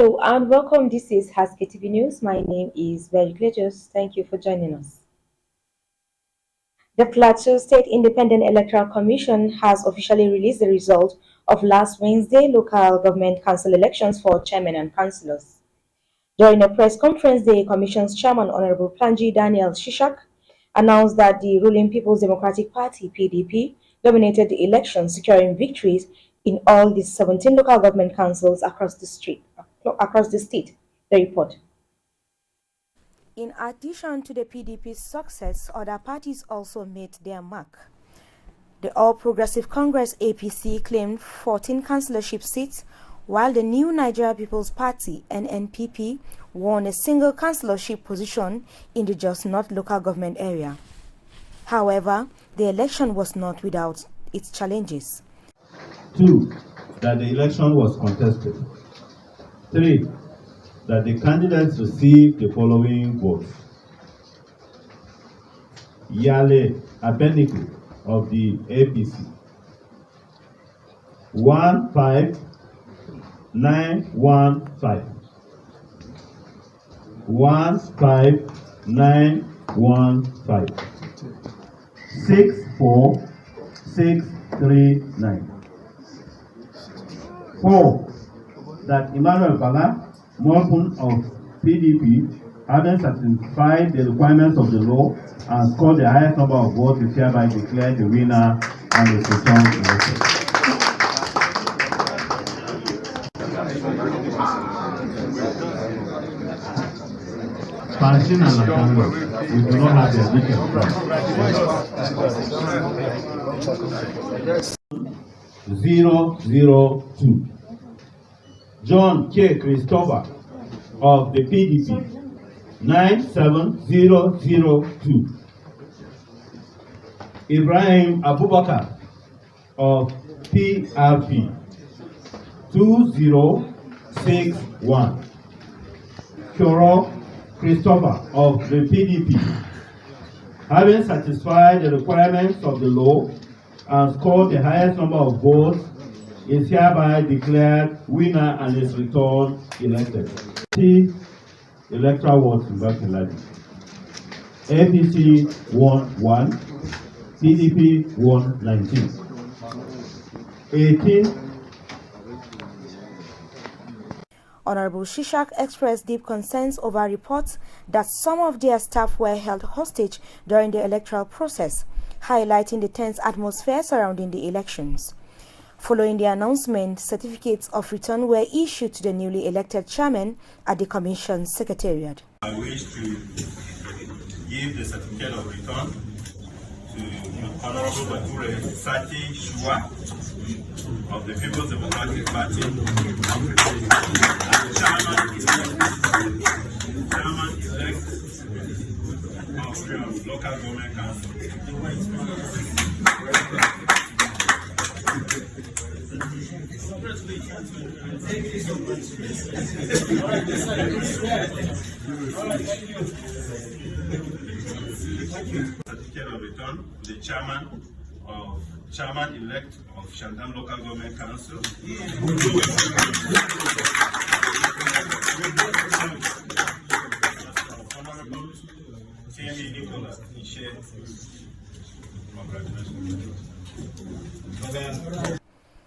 Hello and welcome. This is Haske Tv News. My name is Very Cletus. Thank you for joining us. The Plateau State Independent Electoral Commission has officially released the result of last Wednesday local government council elections for chairmen and councillors. During a press conference, the Commission's chairman, Honorable Planji Daniel Shishak, announced that the ruling People's Democratic Party (PDP) dominated the election, securing victories in all the 17 local government councils across the state. The report. In addition to the PDP's success, other parties also made their mark. The All Progressive Congress (APC) claimed 14 councillorship seats, while the New Nigeria People's Party (NNPP) won a single councillorship position in the Jos North local government area. However, the election was not without its challenges. 2. That the election was contested. 3. That the candidates received the following votes. Yale Abenike of the APC, 15915. 15915. 64639. 4. That Emmanuel Bala Morpun of PDP, having satisfied the requirements of the law and scored the highest number of votes, is hereby declared the winner and is returned elected. Panshin and Natango, we do not have their details. 002. John K. Christopher of the PDP, 97002. Ibrahim Abubakar of PRP, 2061. Koro Christopher of the PDP, having satisfied the requirements of the law and scored the highest number of votes, is hereby declared winner and is returned elected. Electoral votes in Bakin APC won 1, PDP won 19. 18. Honorable Shishak expressed deep concerns over reports that some of their staff were held hostage during the electoral process, highlighting the tense atmosphere surrounding the elections. Following the announcement, certificates of return were issued to the newly elected chairman at the Commission's secretariat. I wish to give the certificate of return to Honorable Bature Sati Shua of the People's Democratic Party, chairman-elect of local government council. Certificate of return, the chairman-elect of Shandam Local Government Council.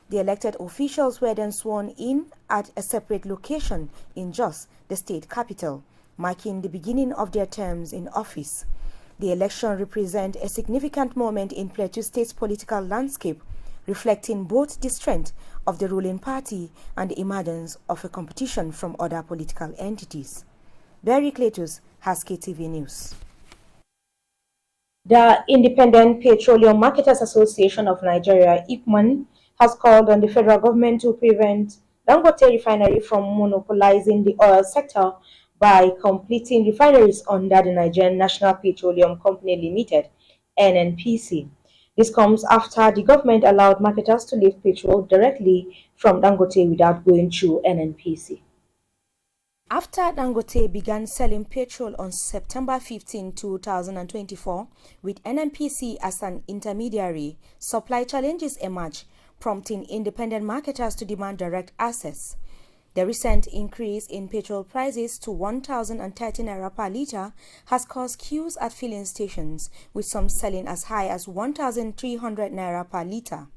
The elected officials were then sworn in at a separate location in Jos, the state capital, marking the beginning of their terms in office. The election represents a significant moment in Plateau State's political landscape, reflecting both the strength of the ruling party and the emergence of a competition from other political entities. Barry Cletus, Haske TV News. The Independent Petroleum Marketers Association of Nigeria, IPMAN, has called on the federal government to prevent Dangote Refinery from monopolizing the oil sector by completing refineries under the Nigerian National Petroleum Company Limited, NNPC. This comes after the government allowed marketers to lift petrol directly from Dangote without going through NNPC. After Dangote began selling petrol on September 15, 2024, with NNPC as an intermediary, supply challenges emerged, prompting independent marketers to demand direct access. The recent increase in petrol prices to 1,030 naira per litre has caused queues at filling stations, with some selling as high as 1,300 naira per litre.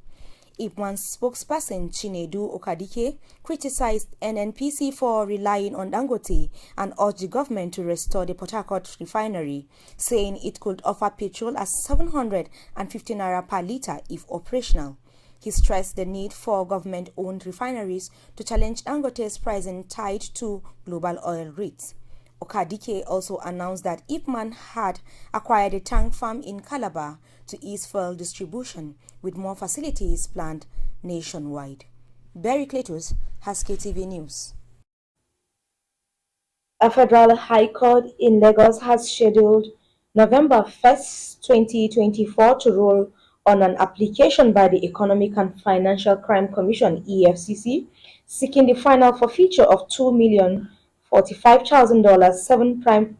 IPMAN's spokesperson Chinedu Okadike criticized NNPC for relying on Dangote and urged the government to restore the Port Harcourt refinery, saying it could offer petrol at 750 naira per litre if operational. He stressed the need for government-owned refineries to challenge Dangote's pricing tied to global oil rates. Okadike also announced that Ipman had acquired a tank farm in Calabar to ease fuel distribution, with more facilities planned nationwide. Barry Cletus, Haske TV News. A federal high court in Lagos has scheduled November 1st, 2024 to rule on an application by the Economic and Financial Crime Commission (EFCC) seeking the final forfeiture of $2,045,000, seven prime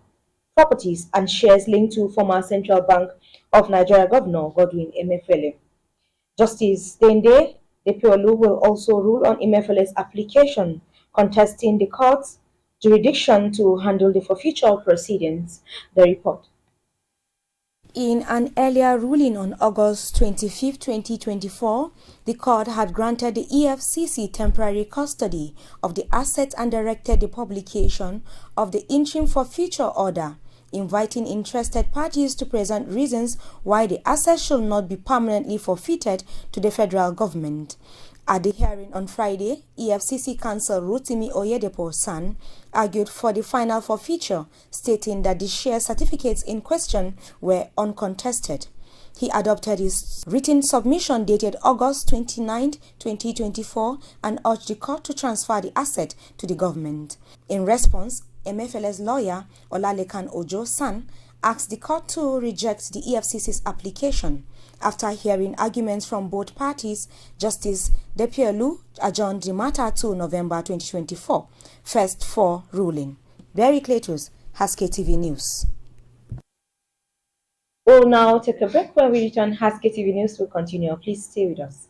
properties and shares linked to former Central Bank of Nigeria Governor Godwin Emefiele. Justice Dende Depiolu will also rule on Emefiele's application contesting the court's jurisdiction to handle the forfeiture proceedings. The report. In an earlier ruling on August 25, 2024, the court had granted the EFCC temporary custody of the assets and directed the publication of the interim forfeiture order, inviting interested parties to present reasons why the assets should not be permanently forfeited to the federal government. At the hearing on Friday, EFCC counsel Rotimi Oyedepo-San argued for the final forfeiture, stating that the share certificates in question were uncontested. He adopted his written submission dated August 29, 2024 and urged the court to transfer the asset to the government. In response, Emefiele's lawyer, Olalekan Ojo-San, asked the court to reject the EFCC's application. After hearing arguments from both parties, Justice Depiolu adjourned the matter to November 2024, first for ruling. Barry Cletus, Haske TV News. We'll now take a break. When we return, Haske TV News will continue. Please stay with us.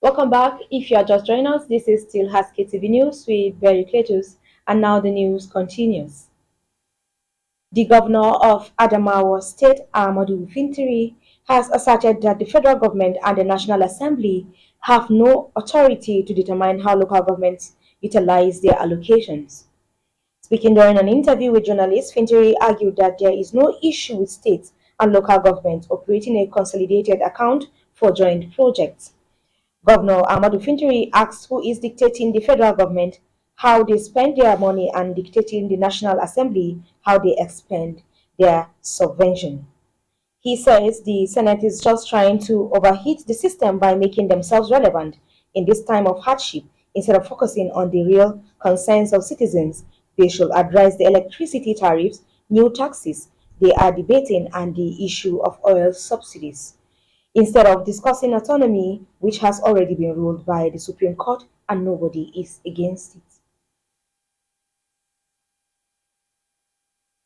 Welcome back. If you are just joining us, this is still Haske TV News with Barry Cletus, and now the news continues. The governor of Adamawa State, Ahmadu Fintiri, has asserted that the federal government and the National Assembly have no authority to determine how local governments utilize their allocations. Speaking during an interview with journalists, Fintiri argued that there is no issue with states and local governments operating a consolidated account for joint projects. Governor Ahmadu Fintiri asks who is dictating the federal government how they spend their money and dictating the National Assembly how they expend their subvention. He says the Senate is just trying to overheat the system by making themselves relevant in this time of hardship instead of focusing on the real concerns of citizens. They should address the electricity tariffs, new taxes they are debating, and the issue of oil subsidies, instead of discussing autonomy, which has already been ruled by the Supreme Court and nobody is against it.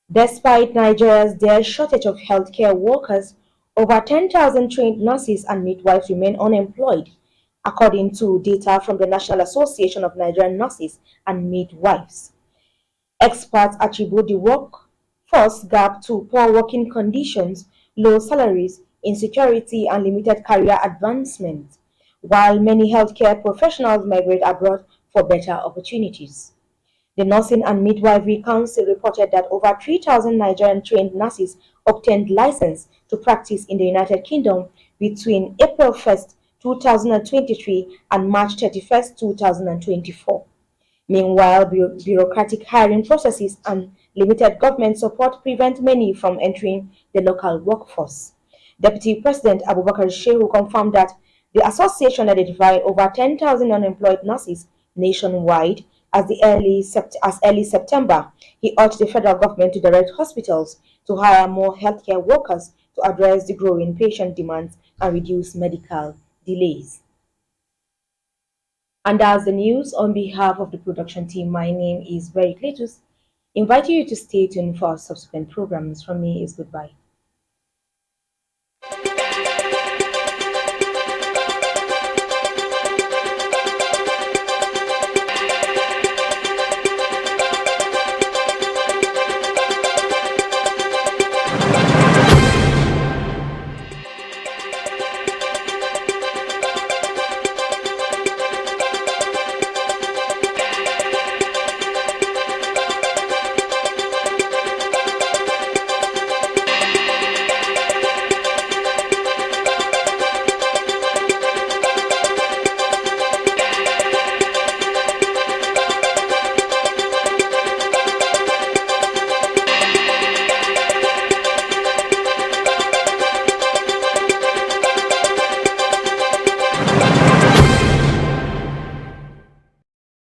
Despite Nigeria's dire shortage of healthcare workers, over 10,000 trained nurses and midwives remain unemployed, according to data from the National Association of Nigerian Nurses and Midwives. Experts attribute the workforce gap to poor working conditions, low salaries, insecurity, and limited career advancement, while many healthcare professionals migrate abroad for better opportunities. The Nursing and Midwifery Council reported that over 3,000 Nigerian trained nurses obtained license to practice in the United Kingdom between April 1st, 2023 and March 31st, 2024. Meanwhile, bureaucratic hiring processes and limited government support prevent many from entering the local workforce. Deputy President Abubakar Shehu confirmed that the association identified over 10,000 unemployed nurses nationwide, As early September, he urged the federal government to direct hospitals to hire more healthcare workers to address the growing patient demands and reduce medical delays. And that's the news. On behalf of the production team, my name is Very Cletus. Inviting you to stay tuned for our subsequent programs. From me is goodbye.